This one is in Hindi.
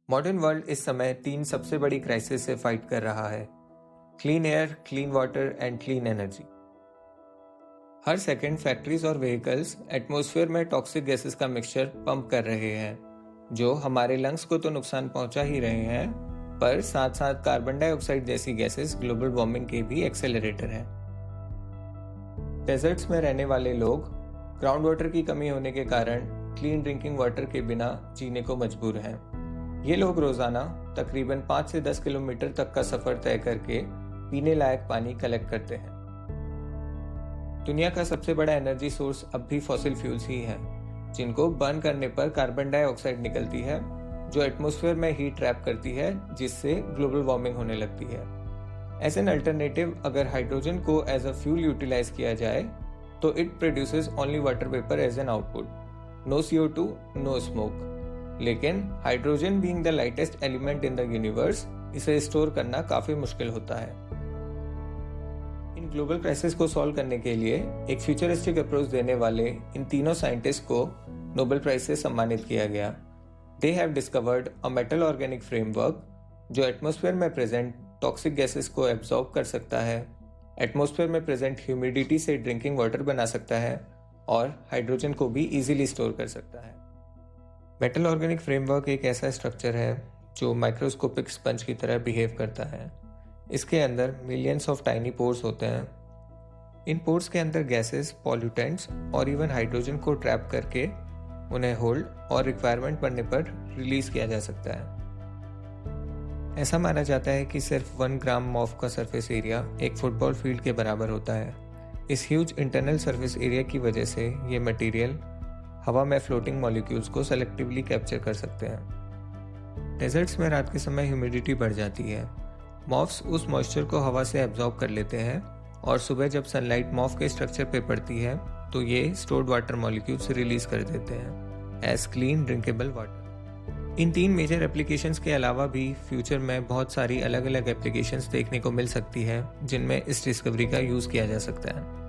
मॉडर्न वर्ल्ड इस समय 3 सबसे बड़ी क्राइसिस से फाइट कर रहा है: clean air, clean water and clean energy. Her second factories और व्हीकल्स एटमॉस्फेयर में टॉक्सिक गैसेस का मिक्सचर पंप कर रहे हैं, जो हमारे लंग्स को तो नुकसान पहुंचा ही रहे हैं, पर साथ साथ कार्बन डाइऑक्साइड जैसी गैसेस ग्लोबल वार्मिंग के भी एक्सेलरेटर हैं। डेजर्ट्स में रहने वाले लोग ग्राउंड वाटर की कमी होने के कारण क्लीन ड्रिंकिंग वाटर के बिना जीने को मजबूर हैं। ये लोग रोजाना तकरीबन 5 से 10 किलोमीटर तक का सफर तय करके पीने लायक पानी कलेक्ट करते हैं। दुनिया का सबसे बड़ा एनर्जी सोर्स अब भी फॉसिल फ्यूल्स ही हैं, जिनको बर्न करने पर कार्बन डाइऑक्साइड निकलती है, जो एटमॉस्फेयर में हीट ट्रैप करती है, जिससे ग्लोबल वार्मिंग होने लगती है। एज एन अल्टरनेटिव, अगर हाइड्रोजन को एज अ फ्यूल यूटिलाइज किया जाए तो it produces only water vapour as an output, no CO2, no smoke. लेकिन hydrogen being the lightest element in the universe, इसे स्टोर करना काफी मुश्किल होता है। इन ग्लोबल क्राइसिस को सॉल्व करने के लिए एक फ्यूचरिस्टिक अप्रोच देने वाले इन तीनों साइंटिस्ट को नोबेल प्राइज से सम्मानित किया गया। They have discovered a metal organic framework जो एटमॉस्फेयर में प्रेजेंट टॉक्सिक गैसेस को एब्जॉर्ब कर सकता है, एटमॉस्फेयर में प्रेजेंट ह्यूमिडिटी से ड्रिंकिंग वाटर बना सकता है और हाइड्रोजन को भी इजीली स्टोर कर सकता है। मेटल ऑर्गेनिक फ्रेमवर्क एक ऐसा स्ट्रक्चर है जो माइक्रोस्कोपिक स्पंज की तरह बिहेव करता है। इसके अंदर मिलियंस ऑफ टाइनी पोर्स होते हैं। इन पोर्स के अंदर गैसेस, पॉल्यूटेंट्स और इवन हाइड्रोजन को ट्रैप करके उन्हें होल्ड और रिक्वायरमेंट पड़ने पर रिलीज किया जा सकता है। ऐसा माना जाता है कि सिर्फ 1 ग्राम मॉफ का सरफेस एरिया एक फुटबॉल फील्ड के बराबर होता है। इस ह्यूज इंटरनल सरफेस एरिया की वजह से ये मटेरियल हवा में फ्लोटिंग मॉलिक्यूल्स को सेलेक्टिवली कैप्चर कर सकते हैं। डेजर्ट्स में रात के समय ह्यूमिडिटी बढ़ जाती है। मॉफ्स उस मॉइस्चर को हवा से एब्जॉर्ब कर लेते हैं और सुबह जब सनलाइट मॉफ के स्ट्रक्चर पे पड़ती है तो ये स्टोर्ड वाटर मॉलिक्यूल्स रिलीज कर देते हैं एज क्लीन ड्रिंकेबल वाटर। इन 3 मेजर एप्लीकेशंस के अलावा भी फ्यूचर में बहुत सारी अलग अलग एप्लीकेशंस देखने को मिल सकती है, जिनमें इस डिस्कवरी का यूज़ किया जा सकता है।